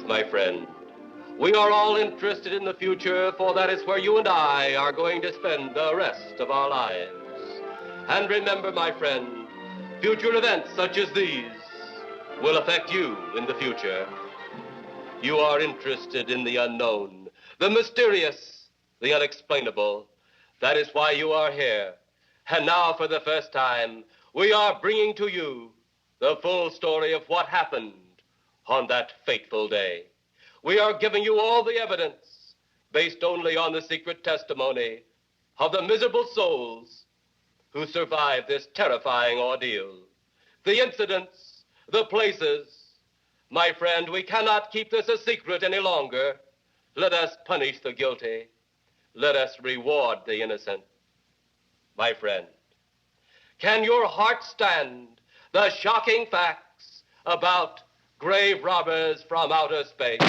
my friend. We are all interested in the future, for that is where you and I are going to spend the rest of our lives. And remember, my friend, future events such as these will affect you in the future. You are interested in the unknown, the mysterious, the unexplainable. That is why you are here. And now, for the first time, we are bringing to you the full story of what happened on that fateful day. We are giving you all the evidence based only on the secret testimony of the miserable souls who survived this terrifying ordeal. The incidents, the places. My friend, we cannot keep this a secret any longer. Let us punish the guilty. Let us reward the innocent. My friend, can your heart stand the shocking facts about grave robbers from outer space?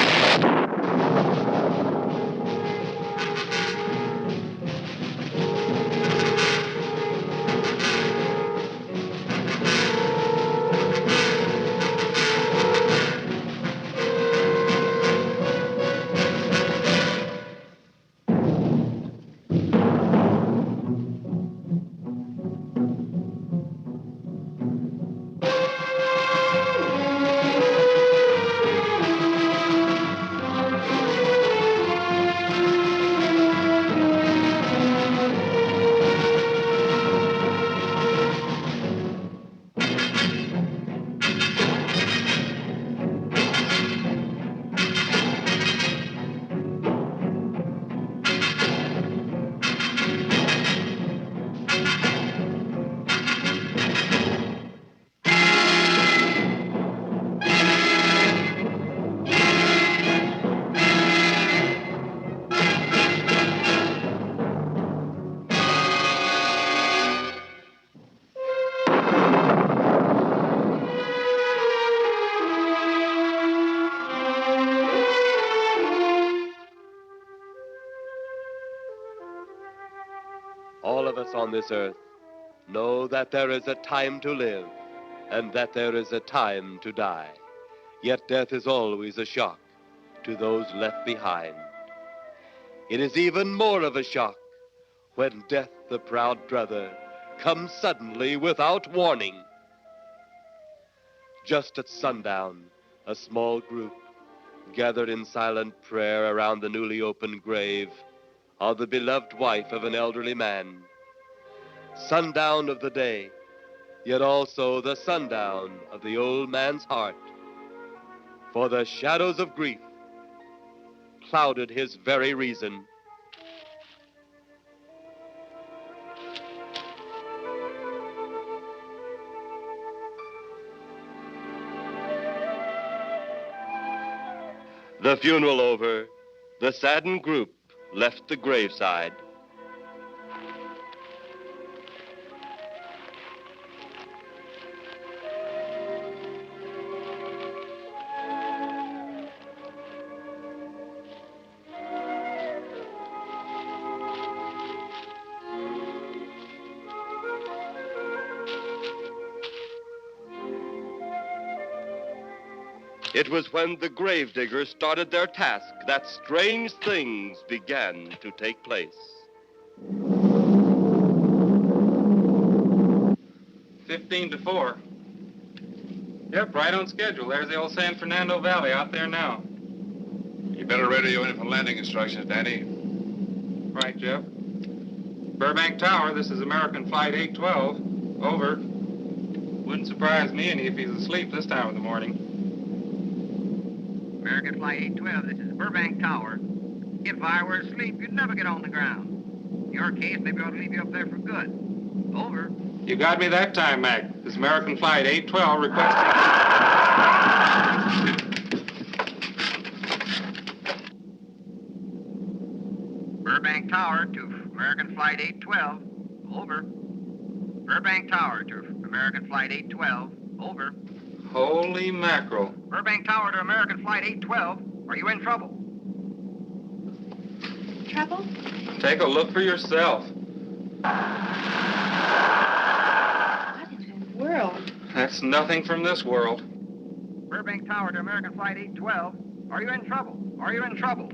All of us on this earth know that there is a time to live and that there is a time to die. Yet death is always a shock to those left behind. It is even more of a shock when death, the proud brother, comes suddenly without warning. Just at sundown, a small group gathered in silent prayer around the newly opened grave of the beloved wife of an elderly man. Sundown of the day, yet also the sundown of the old man's heart. For the shadows of grief clouded his very reason. The funeral over, the saddened group left the graveside. It was when the gravediggers started their task that strange things began to take place. 15-4. Yep, right on schedule. There's the old San Fernando Valley out there now. You better radio in for landing instructions, Danny. Right, Jeff. Burbank Tower, this is American Flight 812. Over. Wouldn't surprise me any if he's asleep this time of the morning. American Flight 812, this is Burbank Tower. If I were asleep, you'd never get on the ground. In your case, maybe I ought to leave you up there for good. Over. You got me that time, Mac. This is American Flight 812 requesting... Burbank Tower to American Flight 812. Over. Burbank Tower to American Flight 812. Over. Holy mackerel. Burbank Tower to American Flight 812. Are you in trouble? Trouble? Take a look for yourself. What in the world? That's nothing from this world. Burbank Tower to American Flight 812. Are you in trouble? Are you in trouble?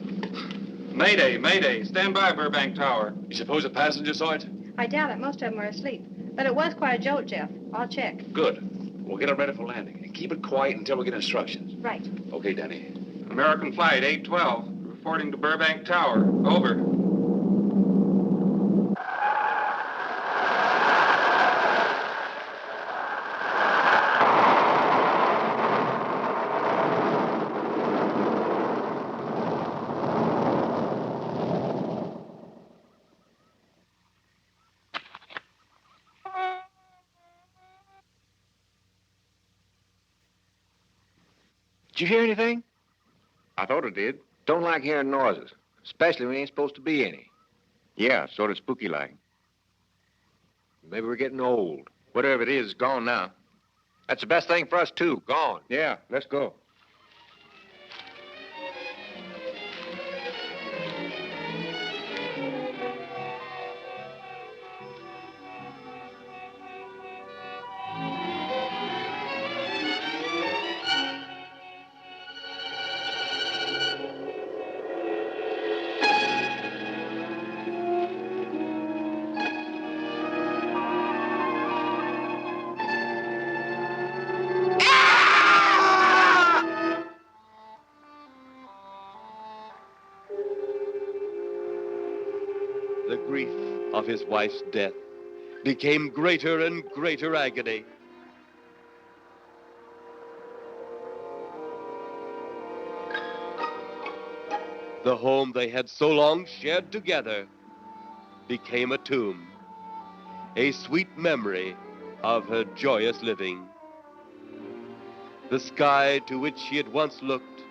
Mayday, mayday. Stand by, Burbank Tower. You suppose a passenger saw it? I doubt it. Most of them are asleep. But it was quite a jolt, Jeff. I'll check. Good. We'll get it ready for landing. And keep it quiet until we get instructions. Right. Okay, Danny. American Flight 812, reporting to Burbank Tower. Over. Did you hear anything? I thought it did. Don't like hearing noises, especially when there ain't supposed to be any. Yeah, sort of spooky-like. Maybe we're getting old. Whatever it is, it's gone now. That's the best thing for us, too. Gone. Yeah, let's go. The grief of his wife's death became greater and greater agony. The home they had so long shared together became a tomb, a sweet memory of her joyous living. The sky to which she had once looked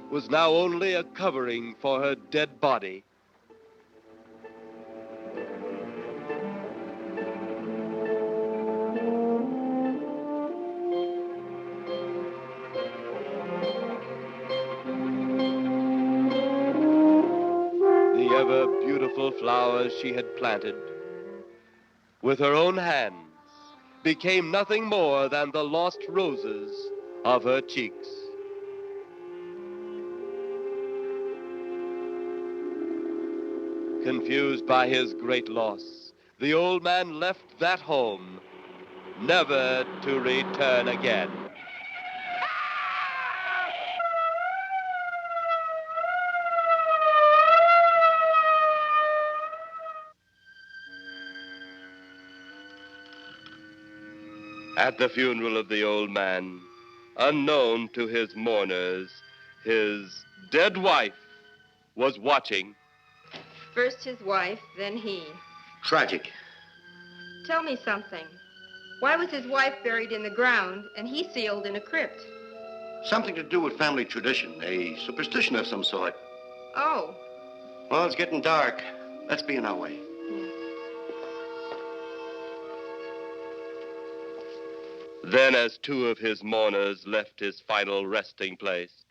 was now only a covering for her dead body. The ever-beautiful flowers she had planted with her own hands became nothing more than the lost roses of her cheeks. Confused by his great loss, the old man left that home, never to return again. At the funeral of the old man, unknown to his mourners, his dead wife was watching. First his wife, then he. Tragic. Tell me something. Why was his wife buried in the ground and he sealed in a crypt? Something to do with family tradition, a superstition of some sort. Oh. Well, it's getting dark. Let's be on our way. Then, as two of his mourners left his final resting place,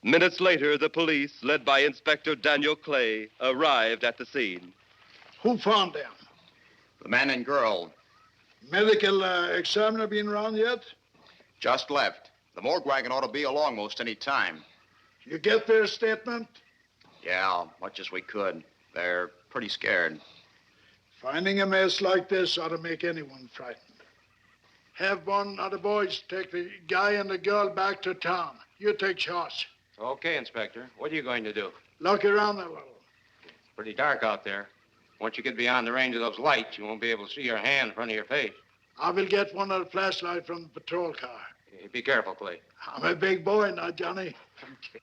minutes later, the police, led by Inspector Daniel Clay, arrived at the scene. Who found them? The man and girl Medical examiner been around yet? just left. The morgue wagon ought to be along most any time. You get their statement? Yeah, much as we could. They're pretty scared. Finding a mess like this ought to make anyone frightened. Have one of the boys take the guy and the girl back to town. You take charge. Okay, Inspector. What are you going to do? Look around a little. It's pretty dark out there. Once you get beyond the range of those lights, you won't be able to see your hand in front of your face. I will get one of the flashlights from the patrol car. Be careful, Clay. I'm a big boy now, Johnny. Okay.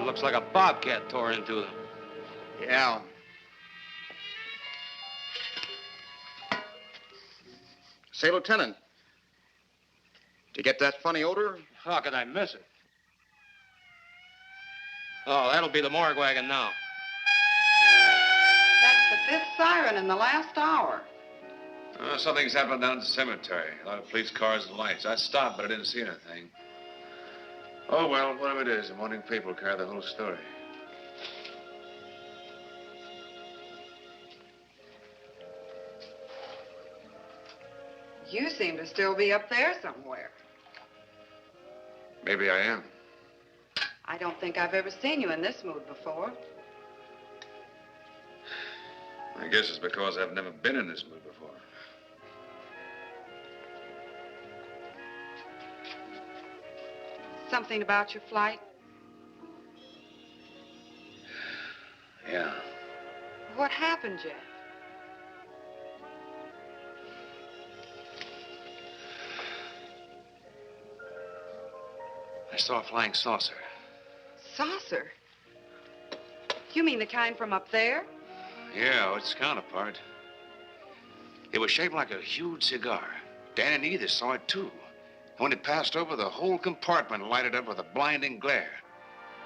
looks like a bobcat tore into them. Yeah. Say, Lieutenant, did you get that funny odor? How could I miss it? Oh, that'll be the morgue wagon now. That's the fifth siren in the last hour. Something's happened down at the cemetery. A lot of police cars and lights. I stopped, but I didn't see anything. Oh, well, whatever it is, the morning paper will carry the whole story. You seem to still be up there somewhere. Maybe I am. I don't think I've ever seen you in this mood before. I guess it's because I've never been in this mood before. Something about your flight? Yeah. What happened, Jeff? I saw a flying saucer. Saucer? You mean the kind from up there? Yeah, its counterpart. It was shaped like a huge cigar. Dan and Edith saw it, too. When it passed over, the whole compartment lighted up with a blinding glare.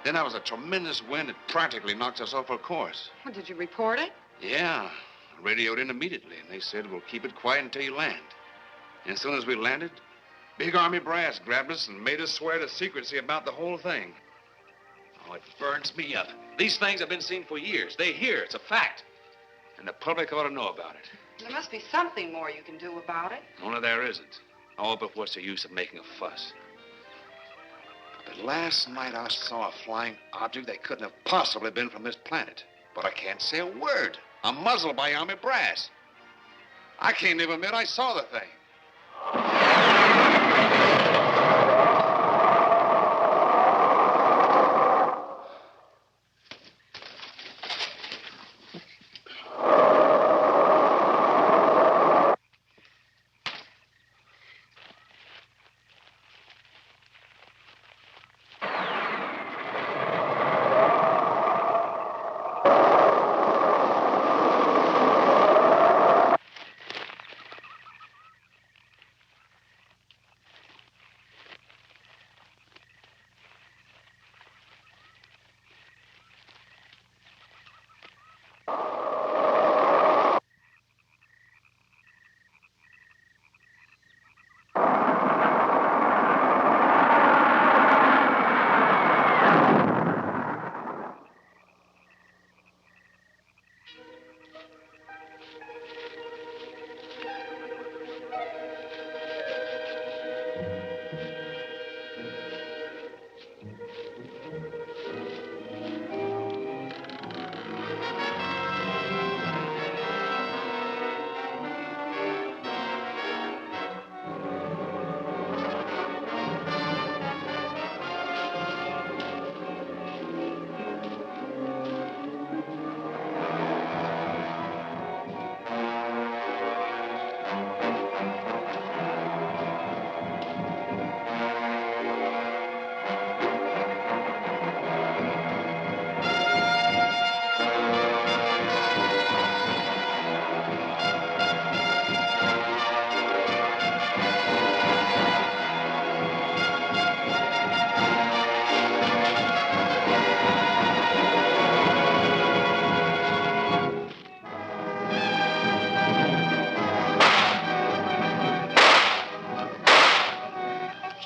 Then there was a tremendous wind that practically knocked us off our course. Well, did you report it? Yeah. I radioed in immediately, and they said, we'll keep it quiet until you land. And as soon as we landed, Big Army brass grabbed us and made us swear to secrecy about the whole thing. Oh, it burns me up. These things have been seen for years. They hear. It's a fact. And the public ought to know about it. There must be something more you can do about it. Only there isn't. Oh, but what's the use of making a fuss? But last night I saw a flying object that couldn't have possibly been from this planet. But I can't say a word. I'm muzzled by Army brass. I can't even admit I saw the thing.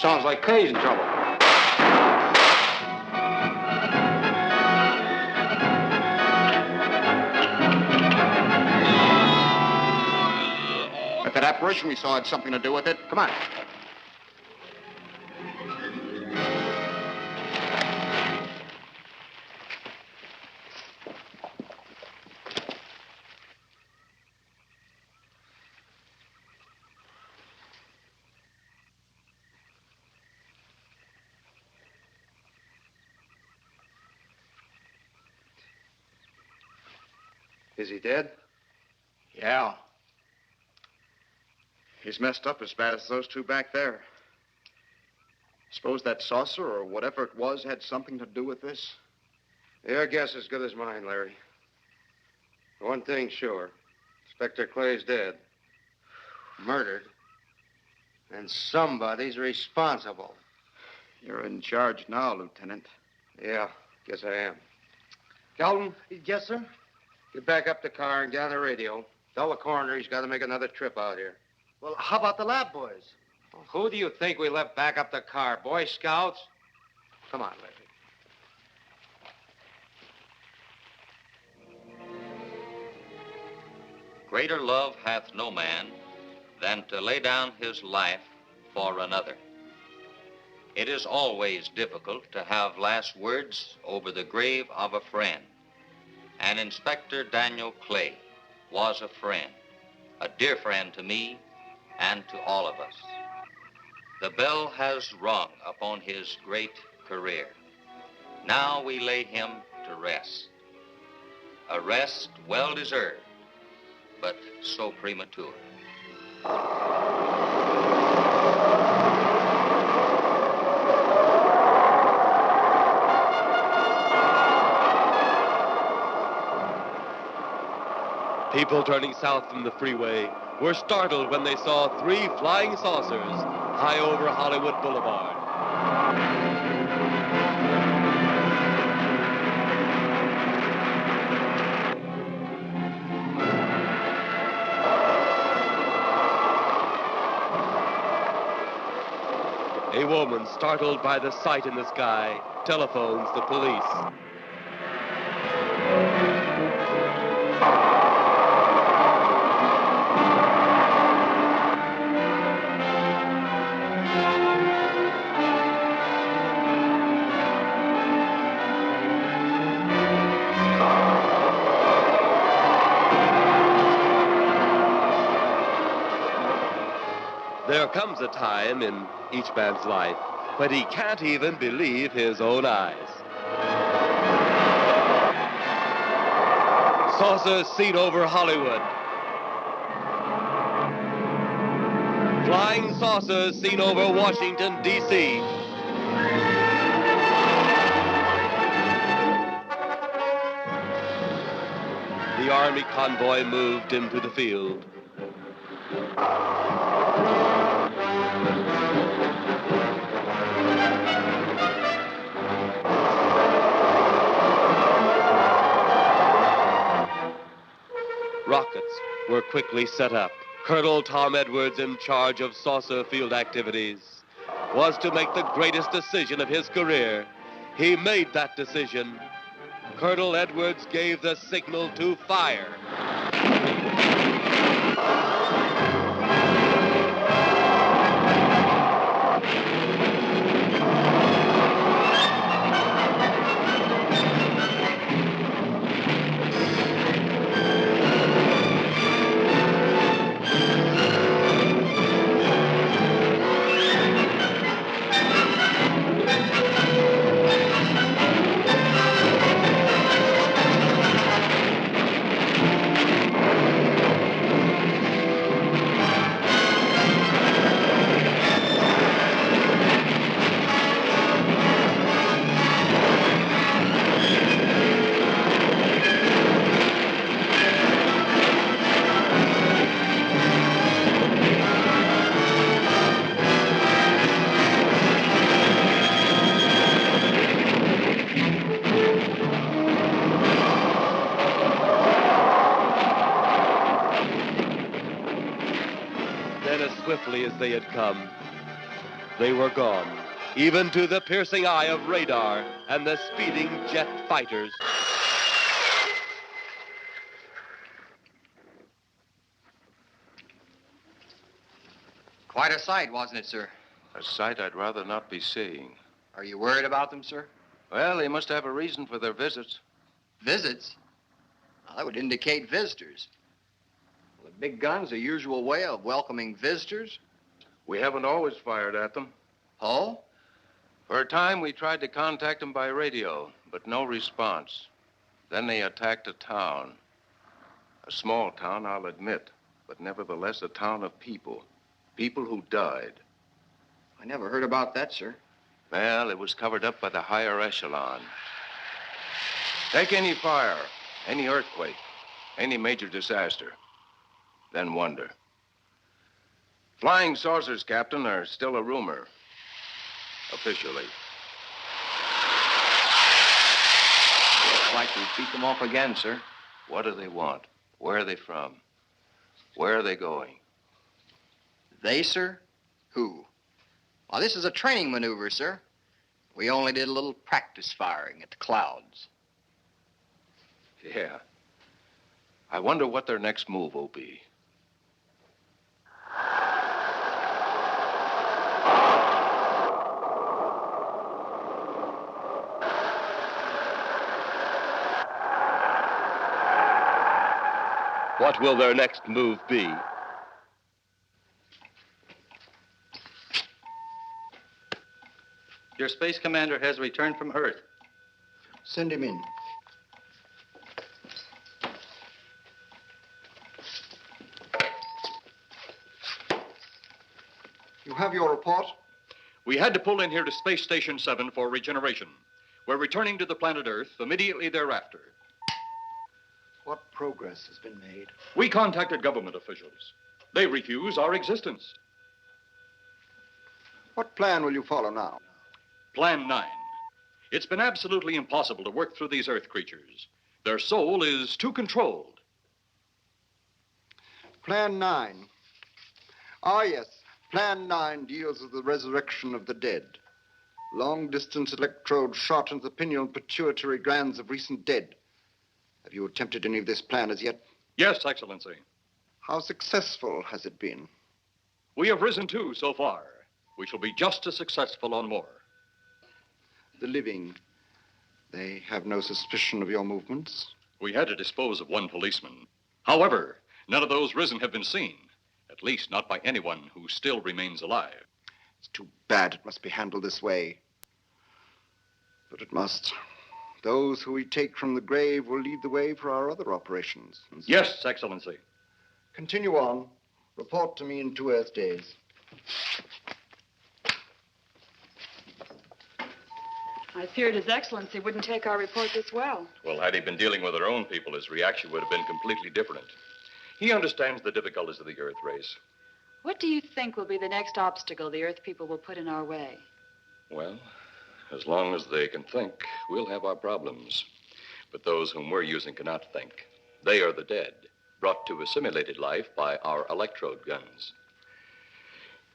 Sounds like Kay's in trouble. If that apparition we saw had something to do with it, come on. Is he dead? Yeah. He's messed up as bad as those two back there. Suppose that saucer or whatever it was had something to do with this? Your guess is as good as mine, Larry. One thing's sure. Inspector Clay's dead. Murdered. And somebody's responsible. You're in charge now, Lieutenant. Yeah, guess I am. Calton? Yes, sir? Get back up the car and get on the radio. Tell the coroner he's got to make another trip out here. Well, how about the lab boys? Well, who do you think we left back up the car? Boy Scouts? Come on, Larry. Greater love hath no man than to lay down his life for another. It is always difficult to have last words over the grave of a friend. And Inspector Daniel Clay was a friend, a dear friend to me and to all of us. The bell has rung upon his great career. Now we lay him to rest. A rest well deserved, but so premature. People turning south from the freeway were startled when they saw 3 flying saucers high over Hollywood Boulevard. A woman, startled by the sight in the sky, telephones the police. There comes a time in each man's life when he can't even believe his own eyes. Saucers seen over Hollywood. Flying saucers seen over Washington, D.C. The Army convoy moved into the field. Rockets were quickly set up. Colonel Tom Edwards, in charge of saucer field activities, was to make the greatest decision of his career. He made that decision. Colonel Edwards gave the signal to fire. Swiftly as they had come, they were gone, even to the piercing eye of radar and the speeding jet fighters. Quite a sight, wasn't it, sir? A sight I'd rather not be seeing. Are you worried about them, sir? Well, they must have a reason for their visits. Visits? Well, that would indicate visitors. Well, the big gun's the usual way of welcoming visitors. We haven't always fired at them. Oh? For a time, we tried to contact them by radio, but no response. Then they attacked a town. A small town, I'll admit, but nevertheless a town of people. People who died. I never heard about that, sir. Well, it was covered up by the higher echelon. Take any fire, any earthquake, any major disaster, then wonder. Flying saucers, Captain, are still a rumor. Officially. Looks like we beat them off again, sir. What do they want? Where are they from? Where are they going? They, sir? Who? Well, this is a training maneuver, sir. We only did a little practice firing at the clouds. Yeah. I wonder what their next move will be. What will their next move be? Your space commander has returned from Earth. Send him in. You have your report? We had to pull in here to Space Station 7 for regeneration. We're returning to the planet Earth immediately thereafter. What progress has been made? We contacted government officials. They refuse our existence. What plan will you follow now? Plan 9. It's been absolutely impossible to work through these Earth creatures. Their soul is too controlled. Plan 9. Ah, yes. Plan 9 deals with the resurrection of the dead. Long-distance electrode shot into the pineal and pituitary glands of recent dead. Have you attempted any of this plan as yet? Yes, Excellency. How successful has it been? We have risen 2 so far. We shall be just as successful on more. The living, they have no suspicion of your movements? We had to dispose of 1 policeman. However, none of those risen have been seen. At least not by anyone who still remains alive. It's too bad it must be handled this way. But it must. Those who we take from the grave will lead the way for our other operations. Yes, Excellency. Continue on. Report to me in 2 Earth days. I feared His Excellency wouldn't take our report this well. Well, had he been dealing with our own people, his reaction would have been completely different. He understands the difficulties of the Earth race. What do you think will be the next obstacle the Earth people will put in our way? Well, as long as they can think, we'll have our problems. But those whom we're using cannot think. They are the dead, brought to a simulated life by our electrode guns.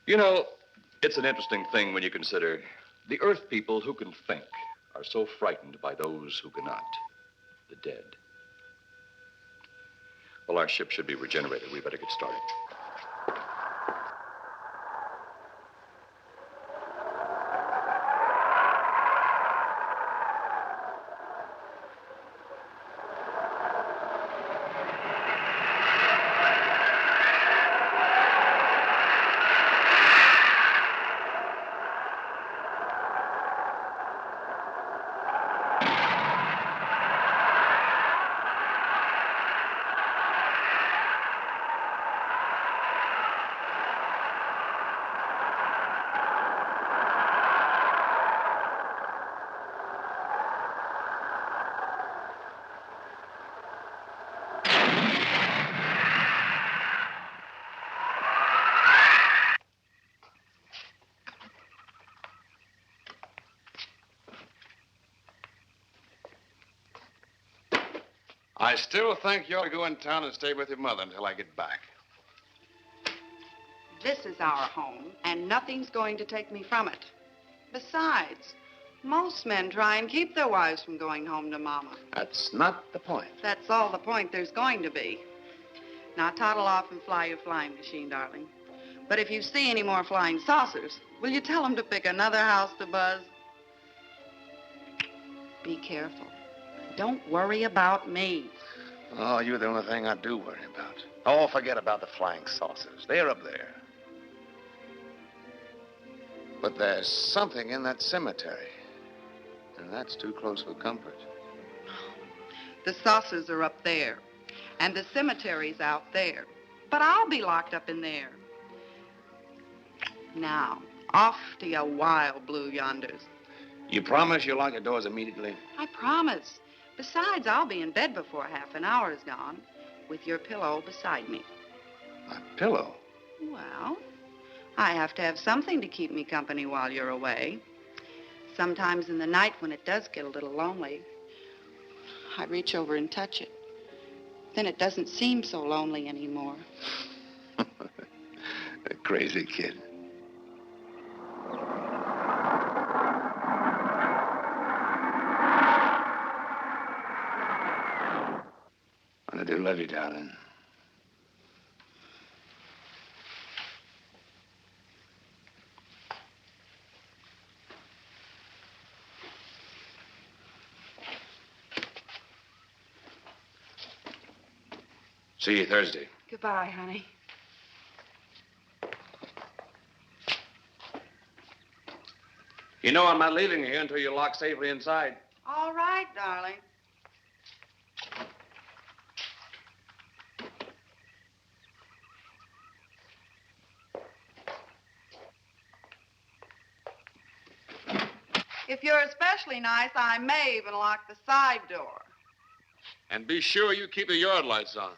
You know, it's an interesting thing when you consider the Earth people who can think are so frightened by those who cannot, the dead. Well, our ship should be regenerated. We better get started. I still think you ought to go in town and stay with your mother until I get back. This is our home, and nothing's going to take me from it. Besides, most men try and keep their wives from going home to Mama. That's not the point. That's all the point there's going to be. Now, toddle off and fly your flying machine, darling. But if you see any more flying saucers, will you tell them to pick another house to buzz? Be careful. Don't worry about me. Oh, you're the only thing I do worry about. Oh, forget about the flying saucers. They're up there. But there's something in that cemetery. And that's too close for comfort. The saucers are up there, and the cemetery's out there. But I'll be locked up in there. Now, off to your wild blue yonders. You promise you'll lock your doors immediately? I promise. Besides, I'll be in bed before half an hour is gone, with your pillow beside me. My pillow? Well, I have to have something to keep me company while you're away. Sometimes in the night when it does get a little lonely, I reach over and touch it. Then it doesn't seem so lonely anymore. A crazy kid. I do love you, darling. See you Thursday. Goodbye, honey. You know I'm not leaving you here until you're locked safely inside. All right, darling. If you're especially nice, I may even lock the side door. And be sure you keep the yard lights on.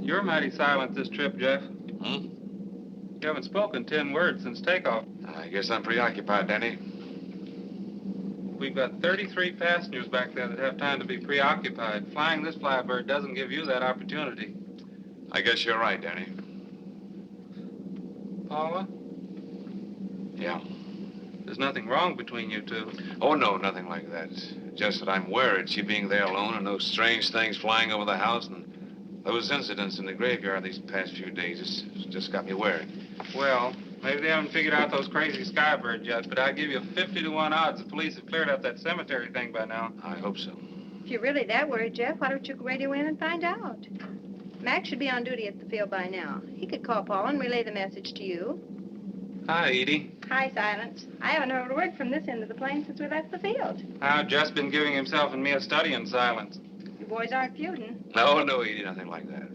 You're mighty silent this trip, Jeff. Hmm? You haven't spoken 10 words since takeoff. I guess I'm preoccupied, Danny. We've got 33 passengers back there that have time to be preoccupied. Flying this flybird doesn't give you that opportunity. I guess you're right, Danny. Paula? Yeah. There's nothing wrong between you two. Oh, no, nothing like that. Just that I'm worried she being there alone and those strange things flying over the house and those incidents in the graveyard these past few days. It's just got me worried. Well, maybe they haven't figured out those crazy skybirds yet, but I'd give you 50 to 1 odds the police have cleared up that cemetery thing by now. I hope so. If you're really that worried, Jeff, why don't you radio in and find out? Mac should be on duty at the field by now. He could call Paul and relay the message to you. Hi, Edie. Hi, Silence. I haven't heard a word from this end of the plane since we left the field. I've just been giving himself and me a study in silence. You boys aren't feuding. No, Edie, nothing like that.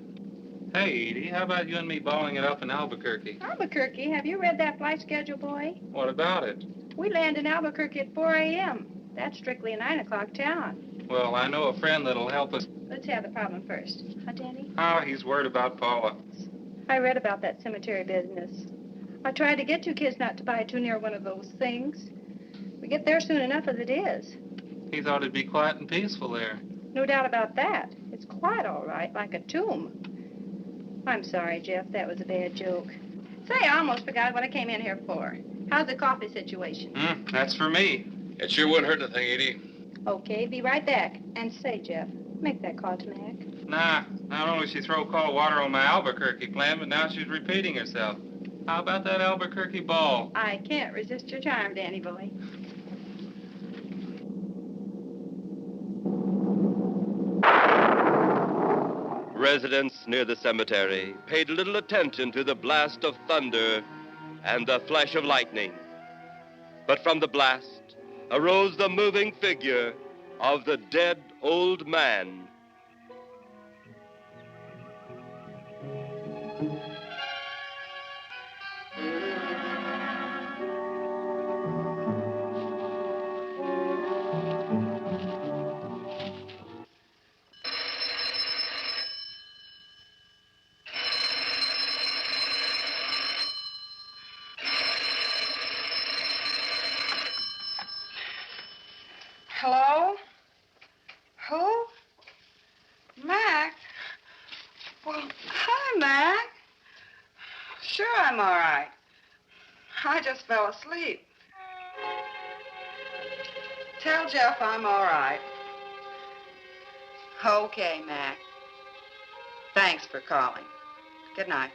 Hey, Edie, how about you and me balling it up in Albuquerque? Albuquerque? Have you read that flight schedule, boy? What about it? We land in Albuquerque at 4 a.m. That's strictly a 9 o'clock town. Well, I know a friend that'll help us. Let's have the problem first. Huh, Danny? Oh, he's worried about Paula. I read about that cemetery business. I tried to get you kids not to buy too near one of those things. We get there soon enough as it is. He thought it'd be quiet and peaceful there. No doubt about that. It's quite all right, like a tomb. I'm sorry, Jeff. That was a bad joke. Say, I almost forgot what I came in here for. How's the coffee situation? That's for me. It sure wouldn't hurt nothing, Edie. Okay, be right back. And say, Jeff, make that call to Mac. Nah, not only she throw cold water on my Albuquerque plan, but now she's repeating herself. How about that Albuquerque ball? I can't resist your charm, Danny boy. Residents near the cemetery paid little attention to the blast of thunder and the flash of lightning. But from the blast arose the moving figure of the dead old man. Hello? Who? Mac? Well, hi, Mac. Sure, I'm all right. I just fell asleep. Tell Jeff I'm all right. Okay, Mac. Thanks for calling. Good night.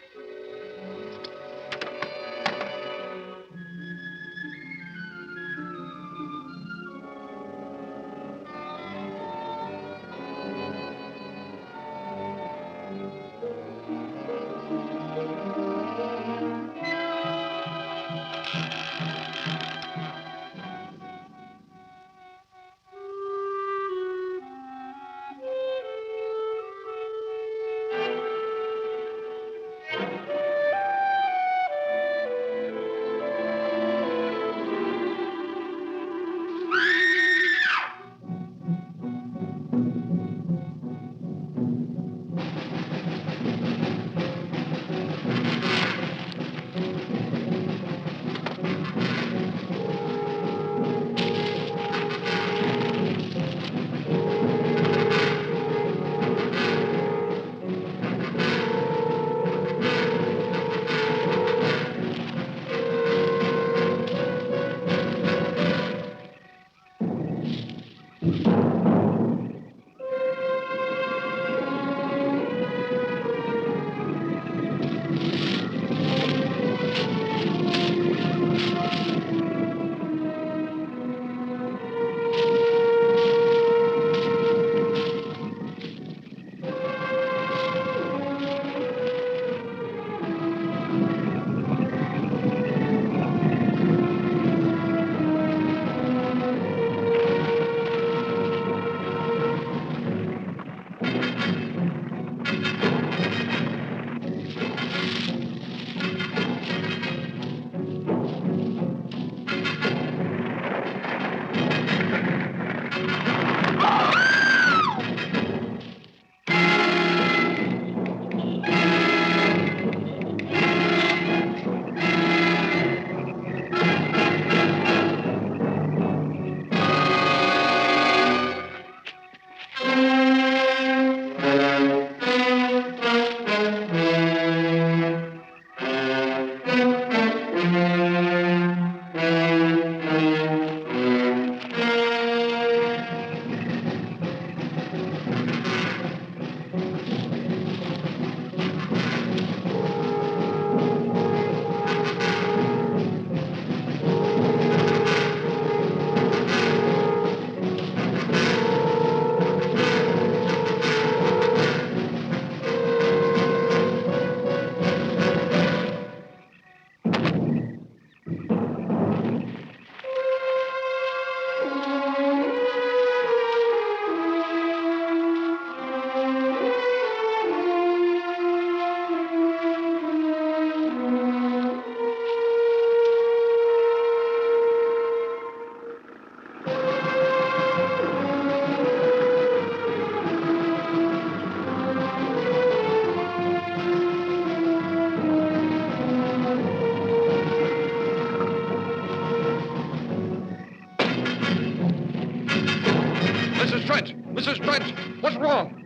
Mrs. Trent, what's wrong?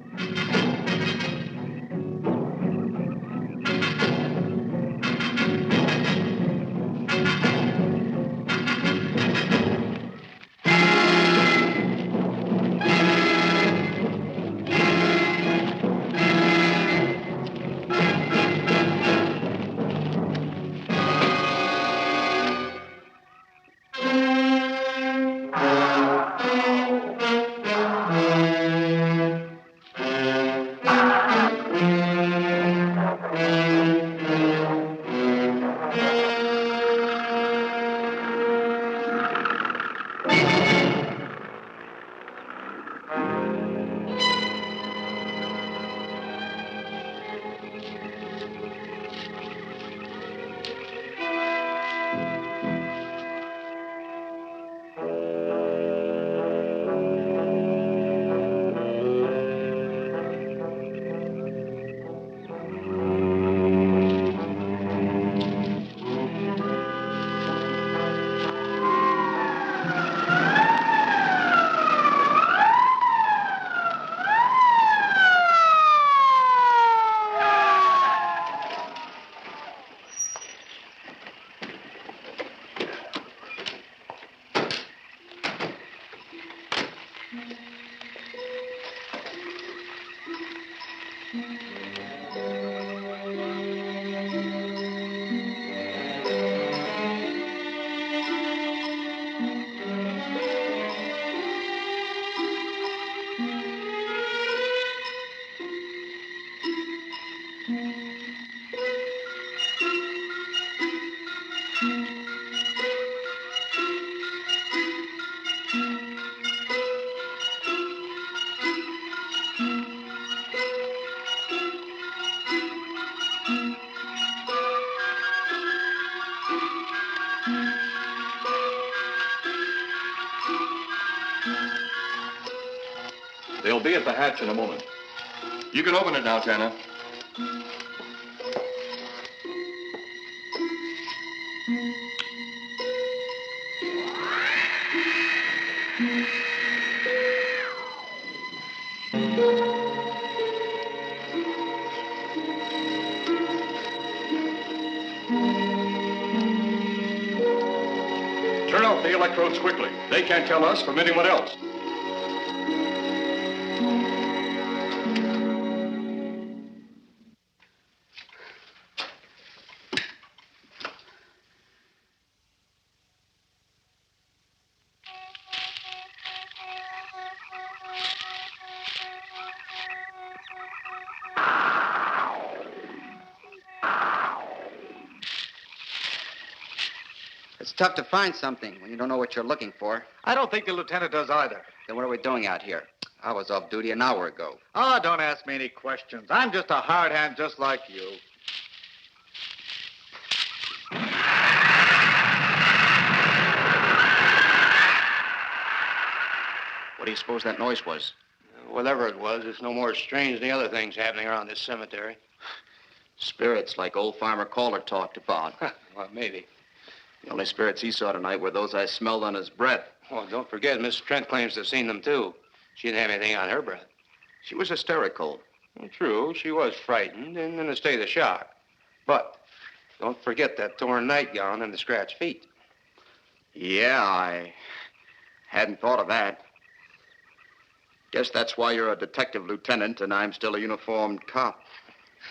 They'll be at the hatch in a moment. You can open it now, Tanner. Turn off the electrodes quickly. They can't tell us from anyone else. It's tough to find something when you don't know what you're looking for. I don't think the lieutenant does either. Then what are we doing out here? I was off duty an hour ago. Oh, don't ask me any questions. I'm just a hard hand just like you. What do you suppose that noise was? Whatever it was, it's no more strange than the other things happening around this cemetery. Spirits, like old Farmer Caller talked about. Well, maybe. The only spirits he saw tonight were those I smelled on his breath. Oh, don't forget, Miss Trent claims to have seen them, too. She didn't have anything on her breath. She was hysterical. Well, true, she was frightened and in a state of shock. But don't forget that torn nightgown and the scratched feet. Yeah, I hadn't thought of that. Guess that's why you're a detective lieutenant and I'm still a uniformed cop.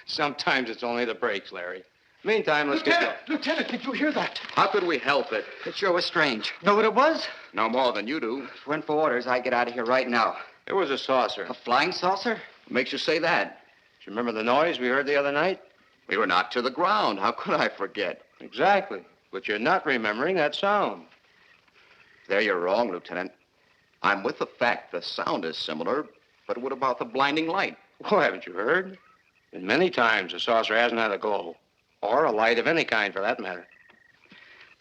Sometimes it's only the breaks, Larry. Meantime, let's get going. Lieutenant, did you hear that? How could we help it? It sure was strange. Know what it was? No more than you do. If it weren't for orders, I'd get out of here right now. It was a saucer. A flying saucer? What makes you say that? Do you remember the noise we heard the other night? We were knocked to the ground. How could I forget? Exactly. But you're not remembering that sound. There you're wrong, Lieutenant. I'm with the fact the sound is similar, but what about the blinding light? Oh, haven't you heard? And many times the saucer hasn't had a glow. Or a light of any kind, for that matter.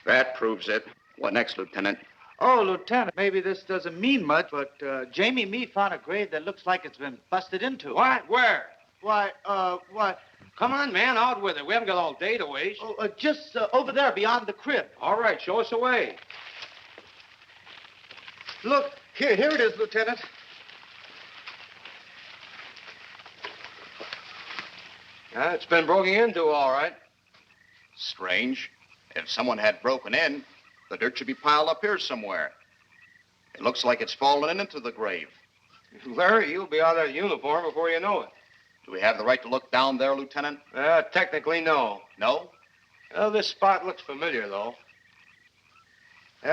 That proves it. What next, Lieutenant? Oh, Lieutenant, maybe this doesn't mean much, but Jamie Meade found a grave that looks like it's been busted into. What? Where? Why, what? Come on, man, out with it. We haven't got all day to waste. Oh, just over there beyond the crib. All right, show us the way. Look, here it is, Lieutenant. Yeah, it's been broken into, all right. Strange. If someone had broken in, the dirt should be piled up here somewhere. It looks like it's fallen into the grave. Larry, you'll be out of that uniform before you know it. Do we have the right to look down there, Lieutenant? Technically, no. No? Well, this spot looks familiar, though.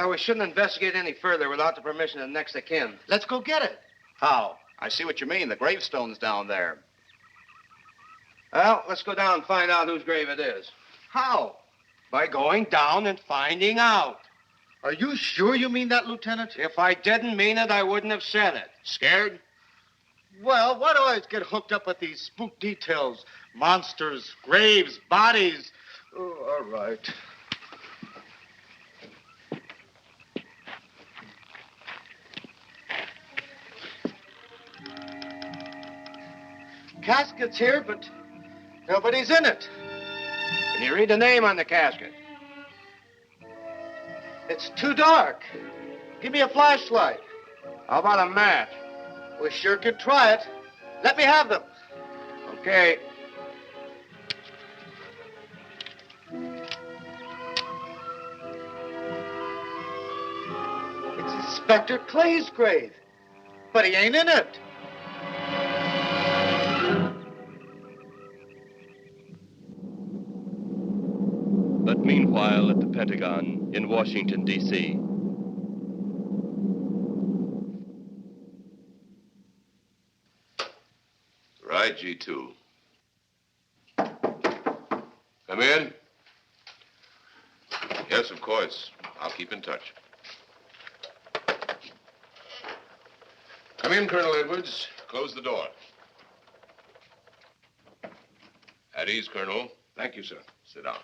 We shouldn't investigate any further without the permission of next of kin. Let's go get it. How? I see what you mean. The gravestone's down there. Well, let's go down and find out whose grave it is. How? By going down and finding out. Are you sure you mean that, Lieutenant? If I didn't mean it, I wouldn't have said it. Scared? Well, why do I always get hooked up with these spook details? Monsters, graves, bodies. Oh, all right. Casket's here, but nobody's in it. Can you read the name on the casket? It's too dark. Give me a flashlight. How about a match? We sure could try it. Let me have them. Okay. It's Inspector Clay's grave, but he ain't in it. But meanwhile, at the Pentagon in Washington, D.C. Right, G2. Come in. Yes, of course. I'll keep in touch. Come in, Colonel Edwards. Close the door. At ease, Colonel. Thank you, sir. Sit down.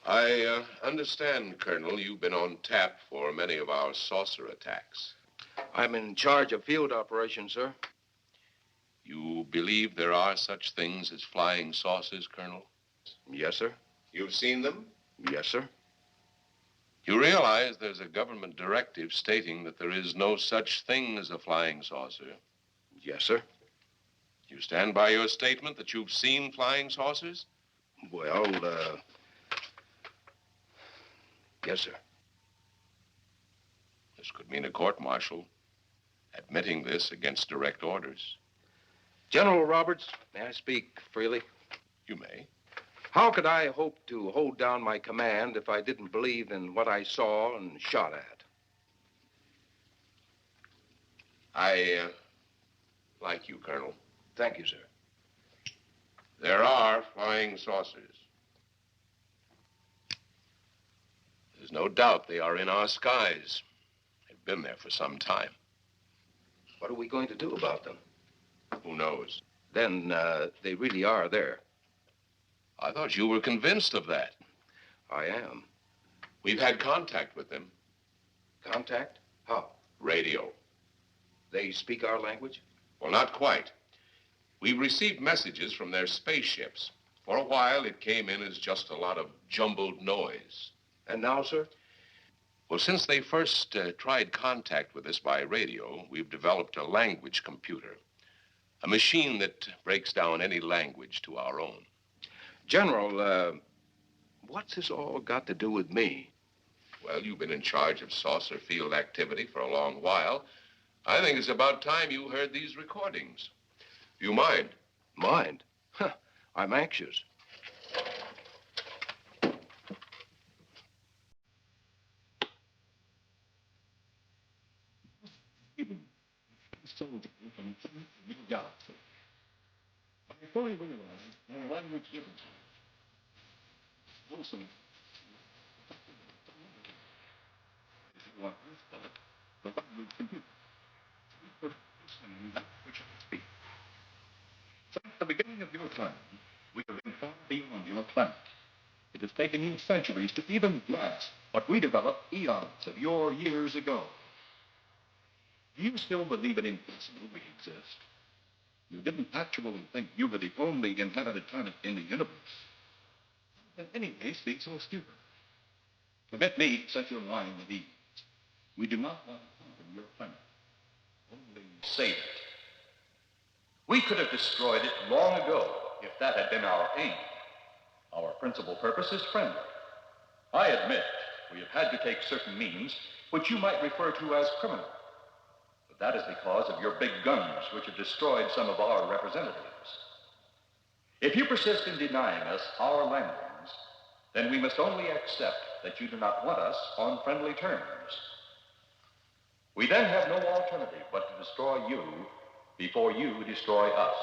I understand, Colonel, you've been on tap for many of our saucer attacks. I'm in charge of field operations, sir. You believe there are such things as flying saucers, Colonel? Yes, sir. You've seen them? Yes, sir. You realize there's a government directive stating that there is no such thing as a flying saucer? Yes, sir. You stand by your statement that you've seen flying saucers? Well, yes, sir. This could mean a court-martial, admitting this against direct orders. General Roberts, may I speak freely? You may. How could I hope to hold down my command if I didn't believe in what I saw and shot at? I like you, Colonel. Thank you, sir. There are flying saucers. There's no doubt they are in our skies. They've been there for some time. What are we going to do about them? Who knows? Then they really are there. I thought you were convinced of that. I am. We've had contact with them. Contact? How? Radio. They speak our language? Well, not quite. We've received messages from their spaceships. For a while, it came in as just a lot of jumbled noise. And now, sir? Well, since they first tried contact with us by radio, we've developed a language computer. A machine that breaks down any language to our own. General, what's this all got to do with me? Well, you've been in charge of saucer field activity for a long while. I think it's about time you heard these recordings. Do you mind? Mind? Huh, I'm anxious. I fully realize their language differences. Also, the language computer. Which I speak. Since the beginning of your time, we have been far beyond your planet. It has taken you centuries to even grasp what we developed eons of your years ago. Do you still believe it impossible we exist? You didn't actually think you were the only inhabited planet in the universe. In any case, be so stupid. Permit me to set your mind at ease. We do not want to conquer your planet. Only save it. We could have destroyed it long ago if that had been our aim. Our principal purpose is friendly. I admit we have had to take certain means which you might refer to as criminal. But that is because of your big guns, which have destroyed some of our representatives. If you persist in denying us our landings, then we must only accept that you do not want us on friendly terms. We then have no alternative but to destroy you before you destroy us.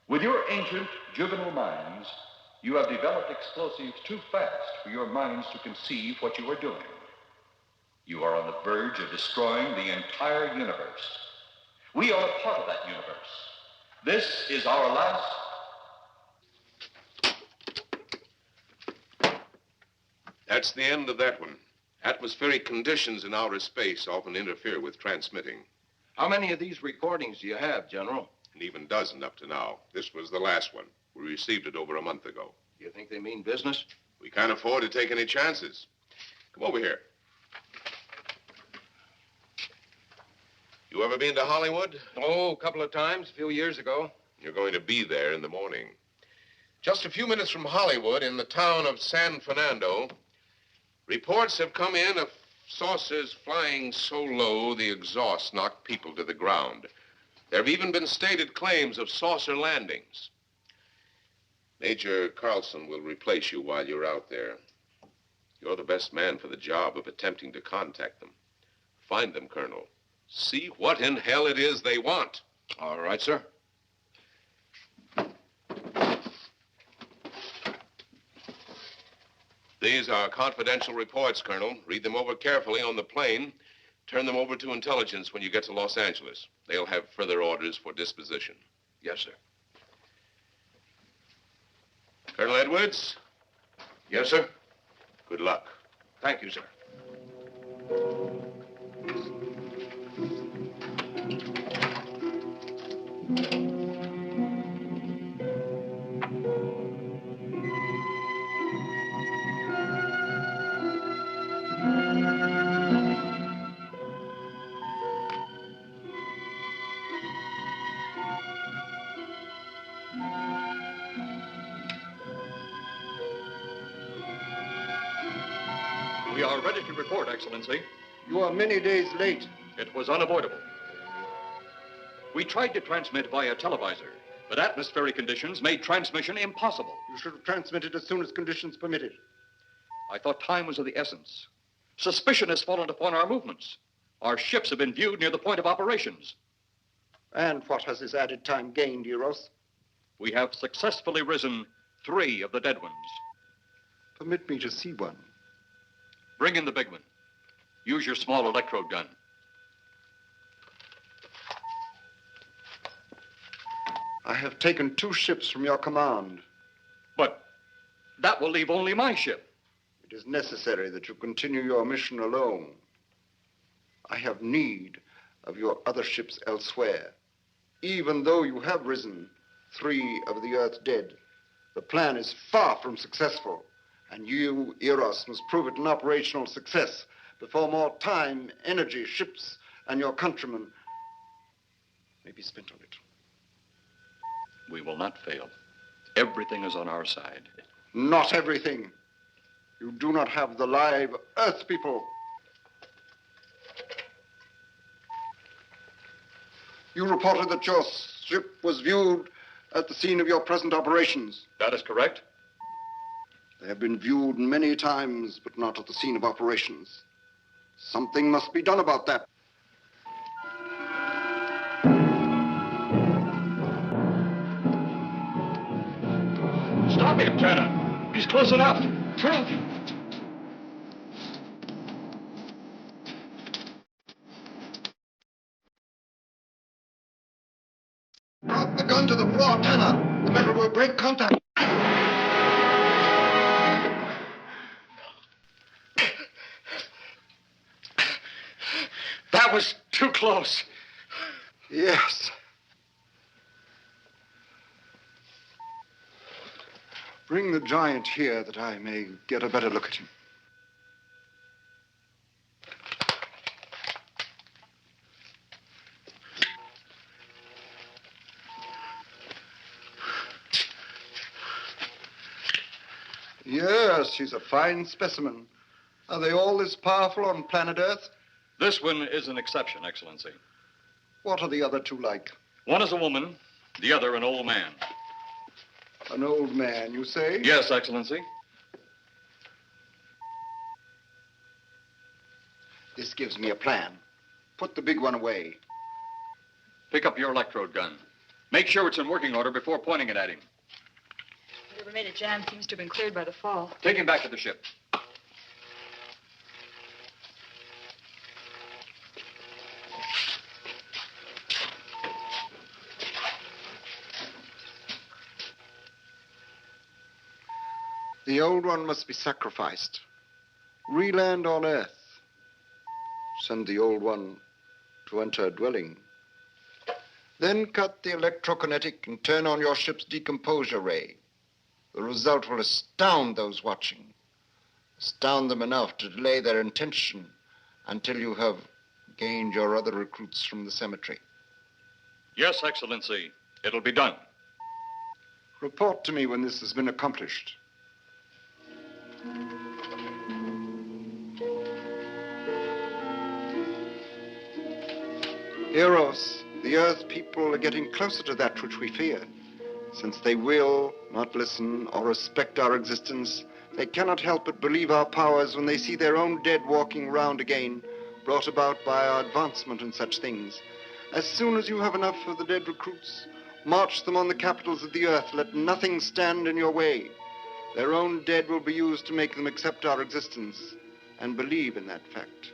With your ancient, juvenile minds, you have developed explosives too fast for your minds to conceive what you are doing. You are on the verge of destroying the entire universe. We are a part of that universe. This is our last... That's the end of that one. Atmospheric conditions in outer space often interfere with transmitting. How many of these recordings do you have, General? An even dozen up to now. This was the last one. We received it over a month ago. You think they mean business? We can't afford to take any chances. Come over here. You ever been to Hollywood? Oh, a couple of times, a few years ago. You're going to be there in the morning. Just a few minutes from Hollywood, in the town of San Fernando, reports have come in of saucers flying so low the exhaust knocked people to the ground. There have even been stated claims of saucer landings. Major Carlson will replace you while you're out there. You're the best man for the job of attempting to contact them. Find them, Colonel. See what in hell it is they want. All right, sir. These are confidential reports, Colonel. Read them over carefully on the plane. Turn them over to intelligence when you get to Los Angeles. They'll have further orders for disposition. Yes, sir. Colonel Edwards? Yes, sir. Good luck. Thank you, sir. We are ready to report, Excellency. You are many days late. It was unavoidable. We tried to transmit via televisor, but atmospheric conditions made transmission impossible. You should have transmitted as soon as conditions permitted. I thought time was of the essence. Suspicion has fallen upon our movements. Our ships have been viewed near the point of operations. And what has this added time gained, Eros? We have successfully risen 3 of the dead ones. Permit me to see one. Bring in the big one. Use your small electrode gun. I have taken 2 ships from your command. But that will leave only my ship. It is necessary that you continue your mission alone. I have need of your other ships elsewhere. Even though you have risen 3 of the Earth's dead, the plan is far from successful. And you, Eros, must prove it an operational success before more time, energy, ships, and your countrymen may be spent on it. We will not fail. Everything is on our side. Not everything. You do not have the live Earth people. You reported that your ship was viewed at the scene of your present operations. That is correct. They have been viewed many times, but not at the scene of operations. Something must be done about that. Stop him, Turner. He's close enough. Drop him. Drop the gun to the floor, Tanner. The metal will break contact. That was too close. Yes. Bring the giant here that I may get a better look at him. Yes, he's a fine specimen. Are they all this powerful on planet Earth? This one is an exception, Excellency. What are the other 2 like? One is a woman, the other an old man. An old man, you say? Yes, Excellency. This gives me a plan. Put the big one away. Pick up your electrode gun. Make sure it's in working order before pointing it at him. Whatever made it jam seems to have been cleared by the fall. Take him back to the ship. The old one must be sacrificed. Re-land on Earth. Send the old one to enter a dwelling. Then cut the electrokinetic and turn on your ship's decomposure ray. The result will astound those watching. Astound them enough to delay their intention until you have gained your other recruits from the cemetery. Yes, Excellency. It'll be done. Report to me when this has been accomplished. Eros, the Earth people are getting closer to that which we fear. Since they will not listen or respect our existence, they cannot help but believe our powers when they see their own dead walking round again, brought about by our advancement and such things. As soon as you have enough of the dead recruits, march them on the capitals of the Earth. Let nothing stand in your way. Their own dead will be used to make them accept our existence and believe in that fact.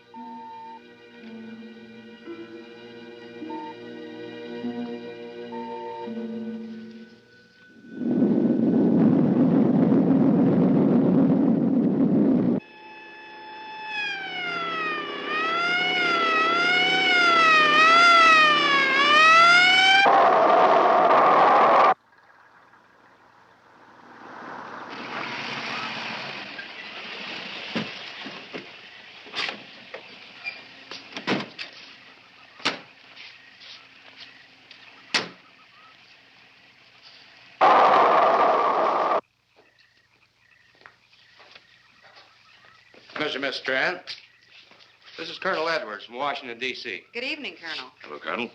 Miss Strand. This is Colonel Edwards from Washington, D.C. Good evening, Colonel. Hello, Colonel.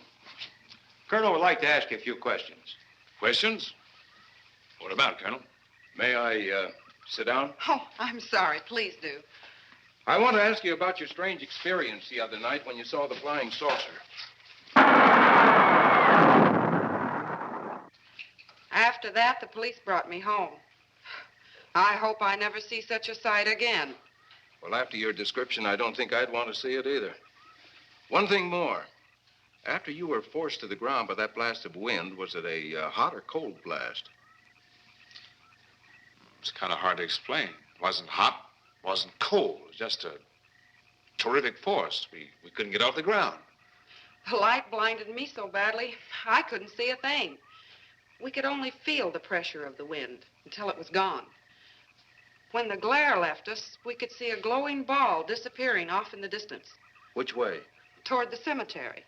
Colonel would like to ask you a few questions. Questions? What about, Colonel? May I sit down? Oh, I'm sorry. Please do. I want to ask you about your strange experience the other night when you saw the flying saucer. After that, the police brought me home. I hope I never see such a sight again. Well, after your description, I don't think I'd want to see it either. One thing more. After you were forced to the ground by that blast of wind, was it a hot or cold blast? It's kind of hard to explain. It wasn't hot, wasn't cold. It was just a terrific force. We couldn't get off the ground. The light blinded me so badly, I couldn't see a thing. We could only feel the pressure of the wind until it was gone. When the glare left us, we could see a glowing ball disappearing off in the distance. Which way? Toward the cemetery.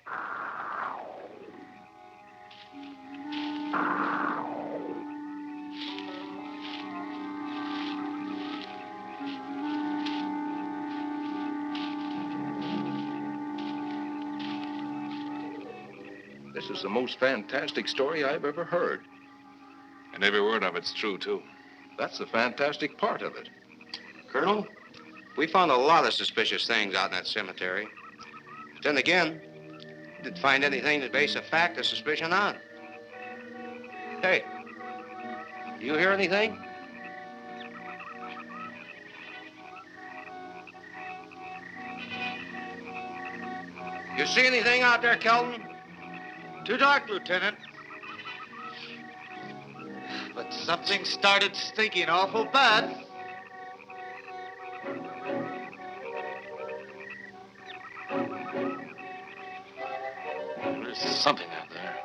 This is the most fantastic story I've ever heard. And every word of it's true, too. That's the fantastic part of it. Colonel, we found a lot of suspicious things out in that cemetery. But then again, didn't find anything to base a fact or suspicion on. Hey, do you hear anything? You see anything out there, Kelton? Too dark, Lieutenant. But something started stinking awful bad. There's something out there.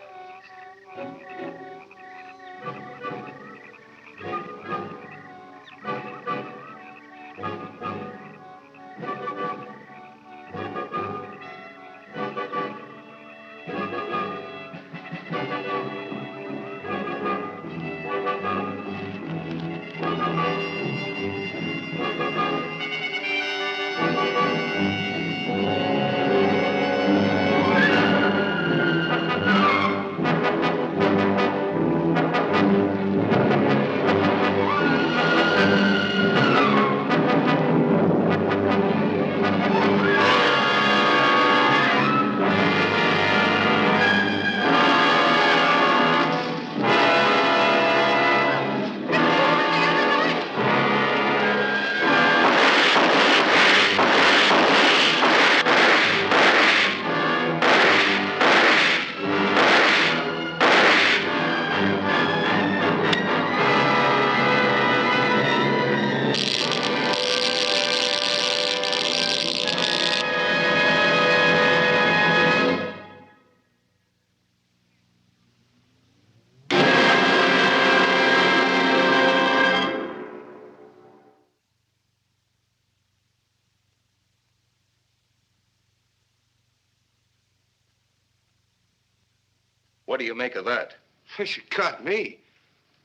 What do you make of that? She got me.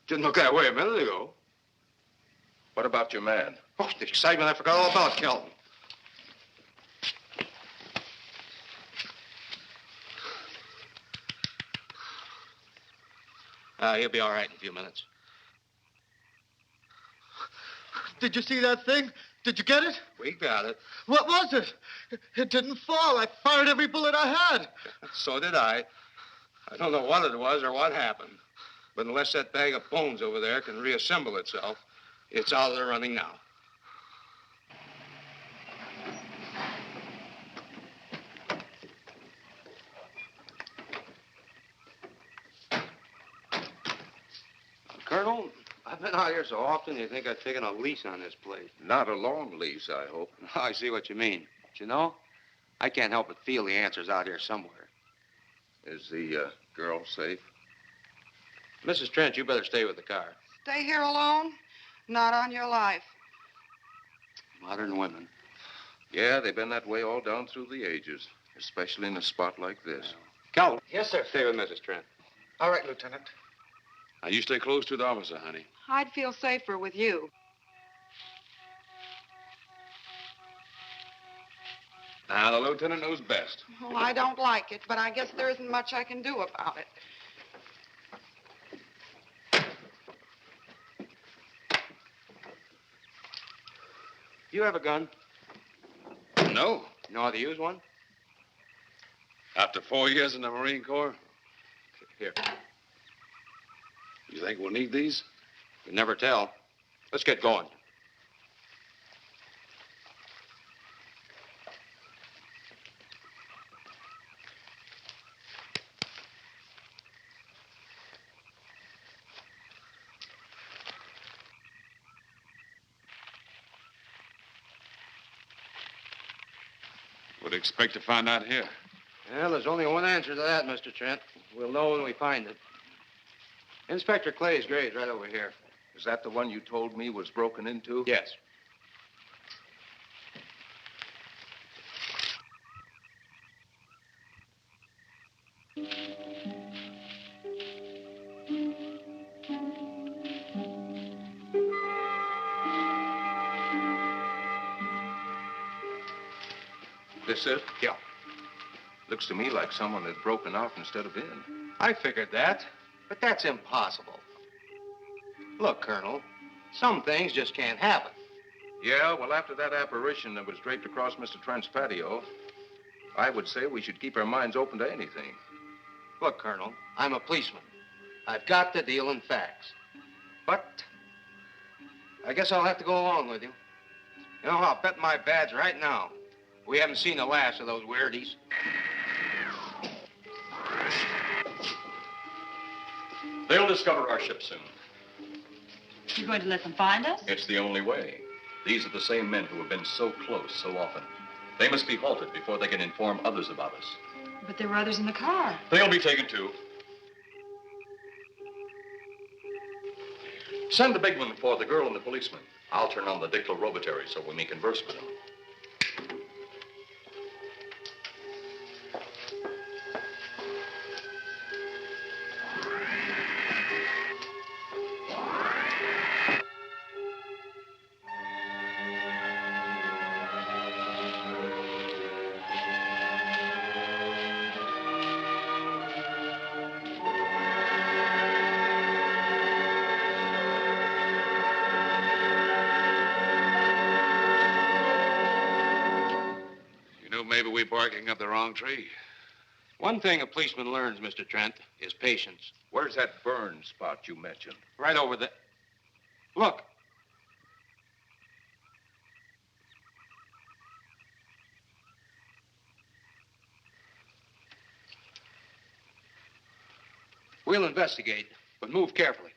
Didn't look that way a minute ago. What about your man? Oh, the excitement I forgot all about, Kelton. He'll be all right in a few minutes. Did you see that thing? Did you get it? We got it. What was it? It didn't fall. I fired every bullet I had. So did I. I don't know what it was or what happened. But unless that bag of bones over there can reassemble itself, it's out of the running now. Colonel, I've been out here so often you think I've taken a lease on this place. Not a long lease, I hope. I see what you mean. But you know, I can't help but feel the answer's out here somewhere. Is the girl safe? Mrs. Trent, you better stay with the car. Stay here alone? Not on your life. Modern women. Yeah, they've been that way all down through the ages, especially in a spot like this. Calvin. Yes, sir. Stay with Mrs. Trent. All right, Lieutenant. Now, you stay close to the officer, honey. I'd feel safer with you. Now, the lieutenant knows best. Well, I don't like it, but I guess there isn't much I can do about it. You have a gun? No. You know how to use one? After 4 years in the Marine Corps? Here. You think we'll need these? You never tell. Let's get going. What do you expect to find out here? Well, there's only one answer to that, Mr. Trent. We'll know when we find it. Inspector Clay's grave's right over here. Is that the one you told me was broken into? Yes. This it? Yeah. Looks to me like someone had broken out instead of in. I figured that, but that's impossible. Look, Colonel, some things just can't happen. Yeah, well, after that apparition that was draped across Mr. Trent's patio, I would say we should keep our minds open to anything. Look, Colonel, I'm a policeman. I've got to deal in facts. But I guess I'll have to go along with you. You know, I'll bet my badge right now we haven't seen the last of those weirdies. They'll discover our ship soon. You going to let them find us? It's the only way. These are the same men who have been so close so often. They must be halted before they can inform others about us. But there were others in the car. They'll be taken too. Send the big one for the girl and the policeman. I'll turn on the dictorobatary so we may converse with them. Maybe we're barking up the wrong tree. One thing a policeman learns, Mr. Trent, is patience. Where's that burn spot you mentioned? Right over there. Look. We'll investigate, but move carefully.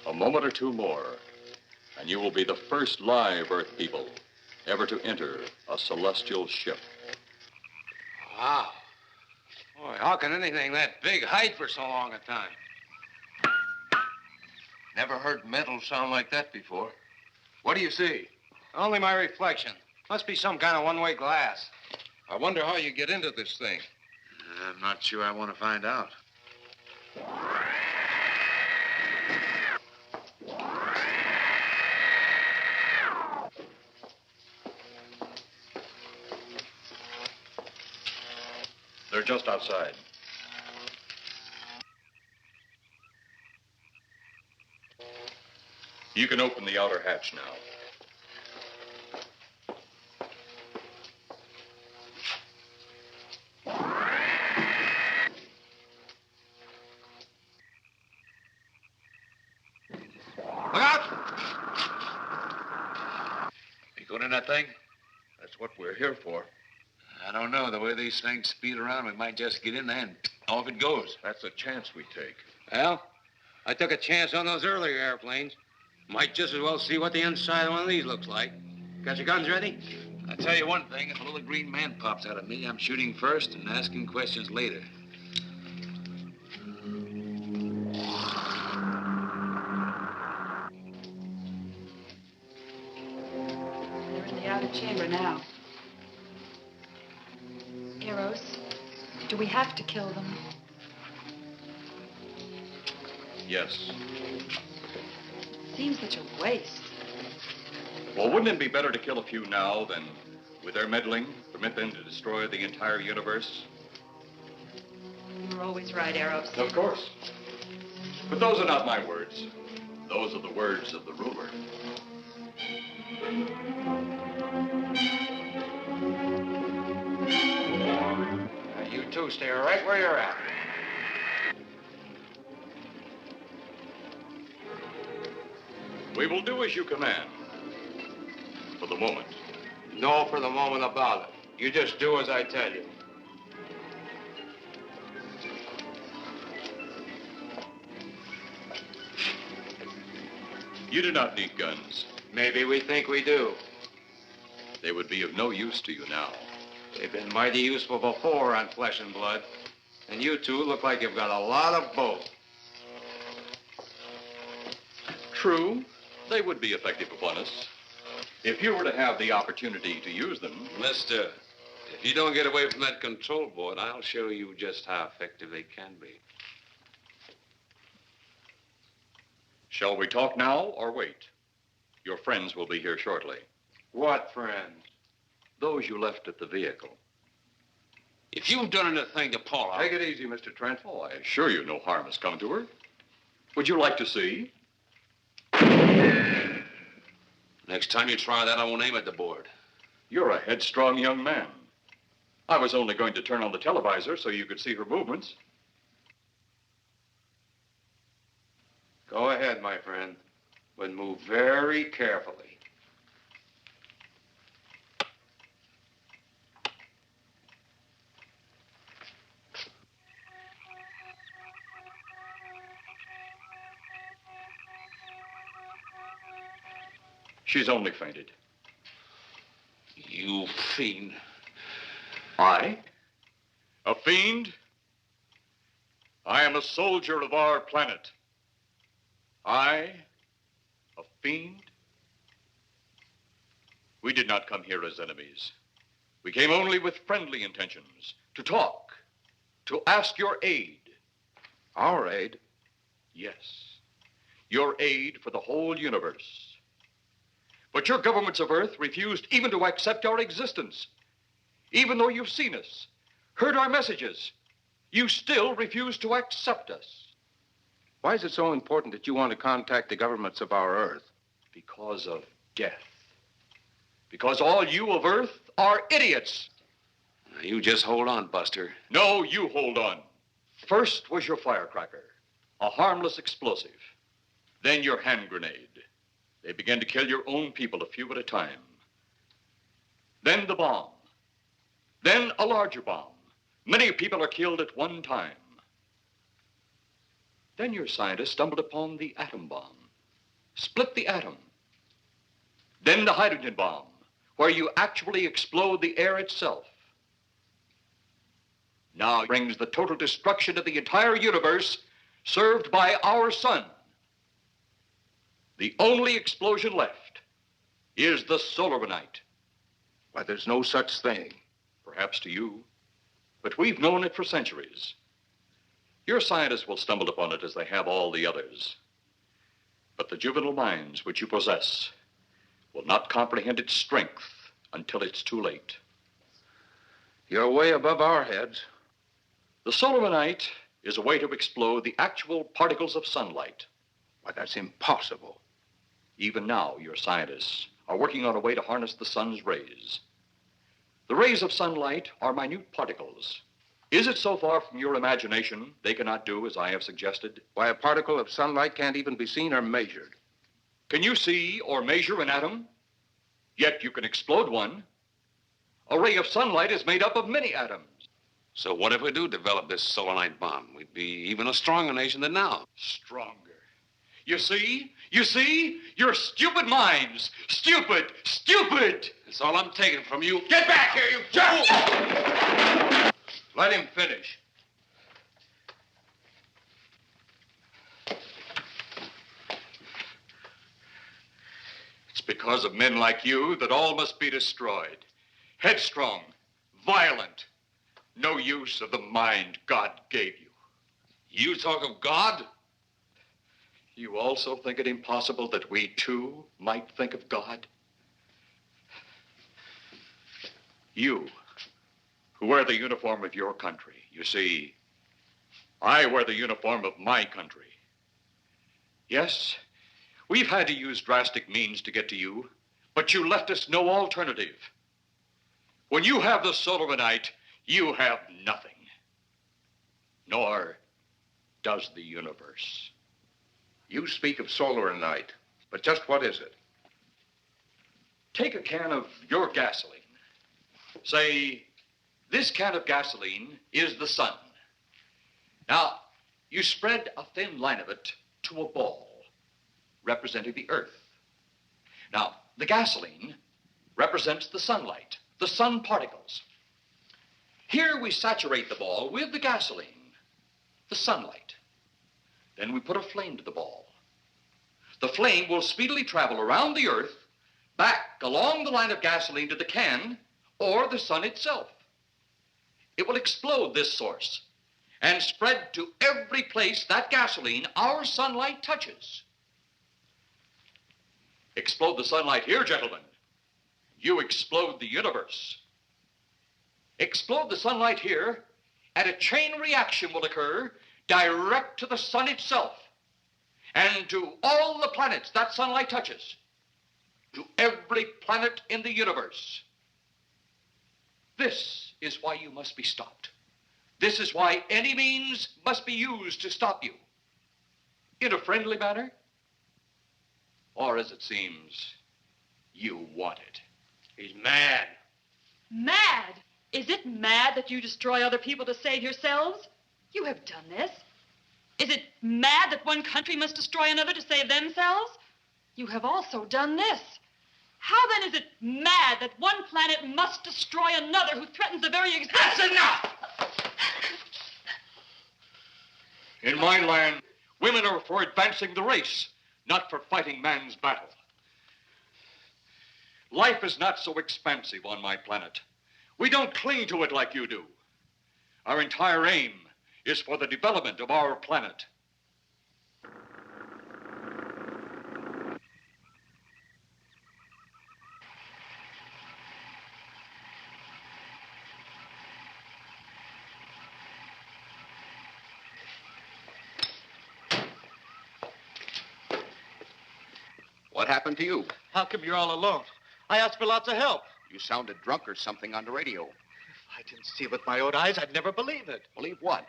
A moment or two more, and you will be the first live Earth people ever to enter a celestial ship. Wow. Boy, how can anything that big hide for so long a time? Never heard metal sound like that before. What do you see? Only my reflection. Must be some kind of one-way glass. I wonder how you get into this thing. I'm not sure I want to find out. They're just outside. You can open the outer hatch now. Look out! You going in that thing? That's what we're here for. I don't know. The way these things speed around, we might just get in there and off it goes. That's a chance we take. Well, I took a chance on those earlier airplanes. Might just as well see what the inside of one of these looks like. Got your guns ready? I'll tell you one thing. If a little green man pops out at me, I'm shooting first and asking questions later. the chamber now. Eros, do we have to kill them? Yes. Seems such a waste. Well, wouldn't it be better to kill a few now than, with their meddling, permit them to destroy the entire universe? You're always right, Eros. Of course. But those are not my words. Those are the words of the ruler. Now, you two stay right where you're at. We will do as you command. For the moment. No, for the moment about it. You just do as I tell you. You do not need guns. Maybe we think we do. They would be of no use to you now. They've been mighty useful before on flesh and blood. And you two look like you've got a lot of both. True, they would be effective upon us. If you were to have the opportunity to use them. Mister, if you don't get away from that control board, I'll show you just how effective they can be. Shall we talk now or wait? Your friends will be here shortly. What friends? Those you left at the vehicle. If you've done anything to Paula... Take it easy, Mr. Trent. Oh, I assure you no harm has come to her. Would you like to see? Next time you try that, I won't aim at the board. You're a headstrong young man. I was only going to turn on the televisor so you could see her movements. Go ahead, my friend, but move very carefully. She's only fainted. You fiend. I? A fiend? I am a soldier of our planet. I? A fiend? We did not come here as enemies. We came only with friendly intentions, to talk, to ask your aid. Our aid? Yes, your aid for the whole universe. But your governments of Earth refused even to accept our existence. Even though you've seen us, heard our messages, you still refuse to accept us. Why is it so important that you want to contact the governments of our Earth? Because of death. Because all you of Earth are idiots. Now, you just hold on, Buster. No, you hold on. First was your firecracker, a harmless explosive. Then your hand grenade. They began to kill your own people a few at a time. Then the bomb. Then a larger bomb. Many people are killed at one time. Then your scientists stumbled upon the atom bomb. Split the atom. Then the hydrogen bomb, where you actually explode the air itself. Now brings the total destruction of the entire universe served by our sun. The only explosion left is the solar night. Why, there's no such thing. Perhaps to you, but we've known it for centuries. Your scientists will stumble upon it as they have all the others. But the juvenile minds which you possess will not comprehend its strength until it's too late. You're way above our heads. The solar night is a way to explode the actual particles of sunlight. Why, that's impossible. Even now, your scientists are working on a way to harness the sun's rays. The rays of sunlight are minute particles. Is it so far from your imagination they cannot do as I have suggested? Why, a particle of sunlight can't even be seen or measured. Can you see or measure an atom? Yet you can explode one. A ray of sunlight is made up of many atoms. So what if we do develop this solar night bomb? We'd be even a stronger nation than now. Stronger. You see? You see? Your stupid minds. Stupid! Stupid! That's all I'm taking from you. Get back here, you fool! Let him finish. because of men like you that all must be destroyed. Headstrong, violent, no use of the mind God gave you. You talk of God? You also think it impossible that we too might think of God? You, who wear the uniform of your country. You see, I wear the uniform of my country. Yes, we've had to use drastic means to get to you, but you left us no alternative. When you have the soul of a night, you have nothing. Nor does the universe. You speak of solar night, but just what is it? Take a can of your gasoline. Say, this can of gasoline is the sun. Now, you spread a thin line of it to a ball, representing the earth. Now, the gasoline represents the sunlight, the sun particles. Here we saturate the ball with the gasoline, the sunlight. Then we put a flame to the ball. The flame will speedily travel around the earth, back along the line of gasoline to the can, or the sun itself. It will explode this source and spread to every place that gasoline, our sunlight, touches. Explode the sunlight here, gentlemen. You explode the universe. Explode the sunlight here, and a chain reaction will occur direct to the sun itself and to all the planets that sunlight touches, to every planet in the universe. This is why you must be stopped. This is why any means must be used to stop you. In a friendly manner, or as it seems, you want it. He's mad. Mad? Is it mad that you destroy other people to save yourselves? You have done this. Is it mad that one country must destroy another to save themselves? You have also done this. How then is it mad that one planet must destroy another who threatens the very existence? That's enough! In my land, women are for advancing the race, not for fighting man's battle. Life is not so expansive on my planet. We don't cling to it like you do. Our entire aim is for the development of our planet. What happened to you? How come you're all alone? I asked for lots of help. You sounded drunk or something on the radio. If I didn't see it with my own eyes, I'd never believe it. Believe what?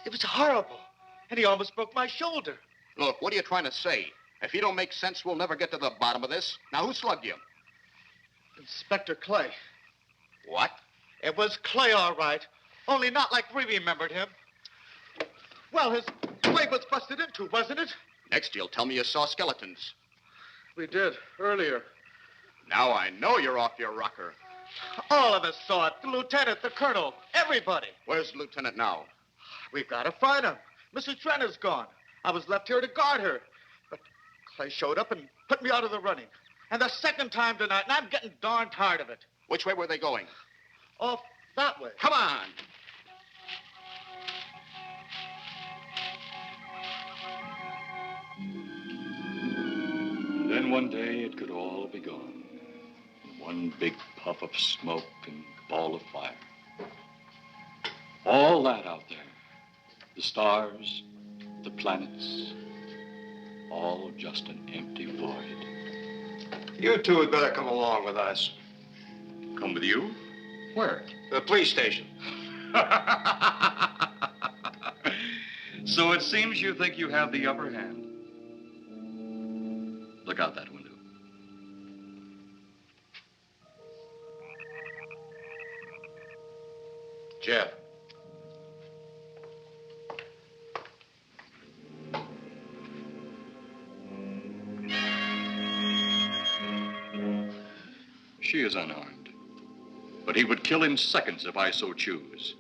It was horrible. And he almost broke my shoulder. Look, what are you trying to say? If you don't make sense, we'll never get to the bottom of this. Now, who slugged you? Inspector Clay. What? It was Clay, all right. Only not like we remembered him. Well, his leg was busted into, wasn't it? Next, you'll tell me you saw skeletons. We did, earlier. Now I know you're off your rocker. All of us saw it. The lieutenant, the colonel, everybody. Where's the lieutenant now? We've got to find him. Mrs. Trenner's gone. I was left here to guard her. But Clay showed up and put me out of the running. And the second time tonight, and I'm getting darn tired of it. Which way were they going? Off that way. Come on. And then one day it could all be gone. In one big puff of smoke and ball of fire. All that out there. The stars, the planets, all just an empty void. You two had better come along with us. Come with you? Where? The police station. So it seems you think you have the upper hand. Look out that window. Jeff. She is unarmed. But he would kill in seconds if I so choose.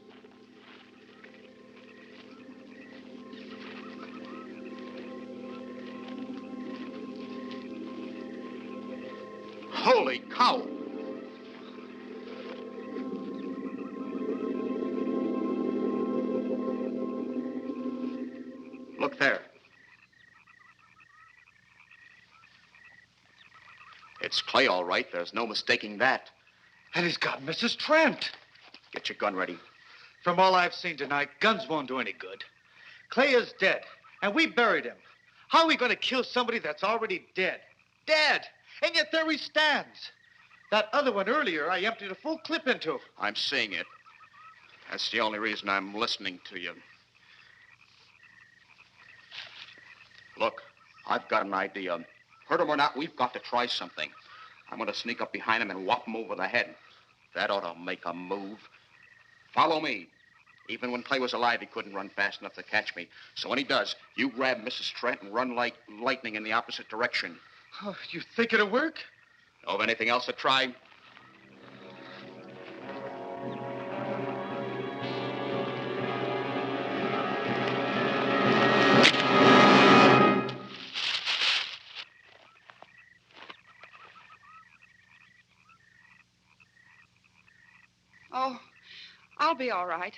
It's Clay, all right. There's no mistaking that. And he's got Mrs. Trent. Get your gun ready. From all I've seen tonight, guns won't do any good. Clay is dead, and we buried him. How are we going to kill somebody that's already dead? Dead! And yet there he stands. That other one earlier, I emptied a full clip into. I'm seeing it. That's the only reason I'm listening to you. Look, I've got an idea. Hurt him or not, we've got to try something. I'm going to sneak up behind him and whop him over the head. That ought to make a move. Follow me. Even when Clay was alive, he couldn't run fast enough to catch me. So when he does, you grab Mrs. Trent and run like lightning in the opposite direction. Oh, you think it'll work? Know of anything else to try? Oh, I'll be all right.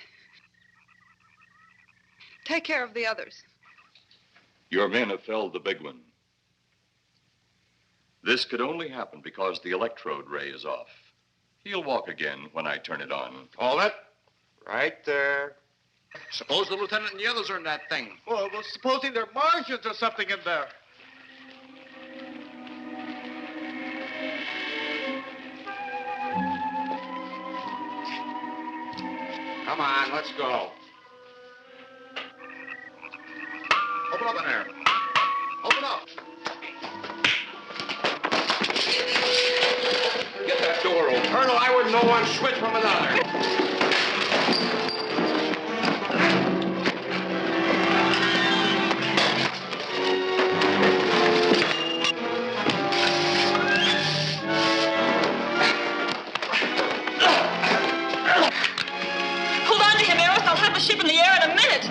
Take care of the others. Your men have felled the big one. This could only happen because the electrode ray is off. He'll walk again when I turn it on. Hold it. Right there. Suppose the lieutenant and the others are in that thing. Well, supposing there are Martians or something in there. Come on, let's go. Open up in there. Open up. Get that door open. Colonel, I wouldn't know one switch from another. Hold on to him, Eros. I'll have the ship in the air in a minute.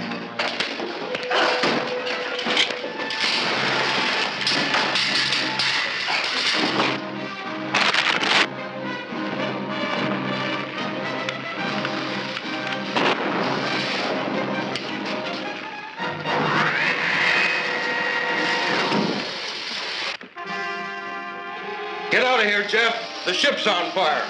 Get out of here, Jeff. The ship's on fire.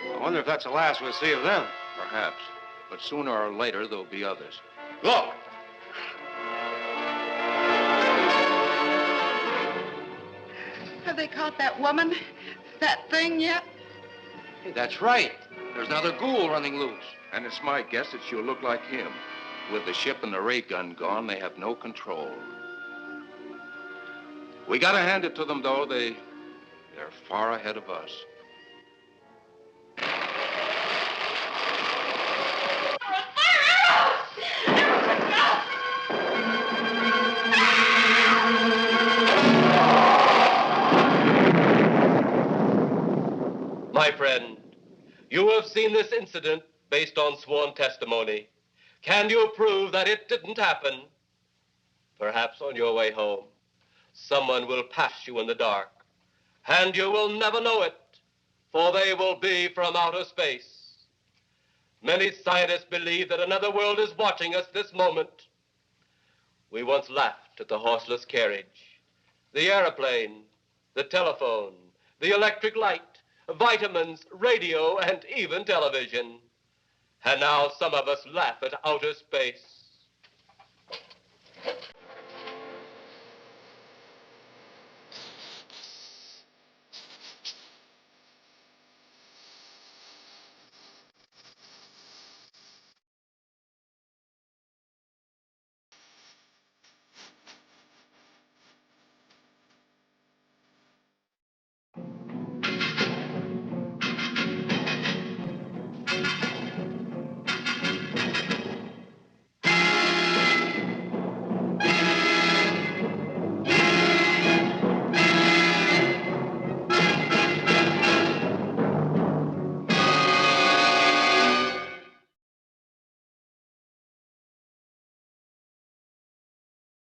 I wonder if that's the last we'll see of them. Perhaps. But sooner or later, there'll be others. Look! Have they caught that woman? That thing yet? Hey, that's right. There's another ghoul running loose. And it's my guess that she'll look like him. With the ship and the ray gun gone, they have no control. We gotta hand it to them, though. They're far ahead of us. My friend, you have seen this incident based on sworn testimony. Can you prove that it didn't happen? Perhaps on your way home, someone will pass you in the dark, and you will never know it, for they will be from outer space. Many scientists believe that another world is watching us this moment. We once laughed at the horseless carriage, the airplane, the telephone, the electric light, vitamins, radio, and even television. And now some of us laugh at outer space.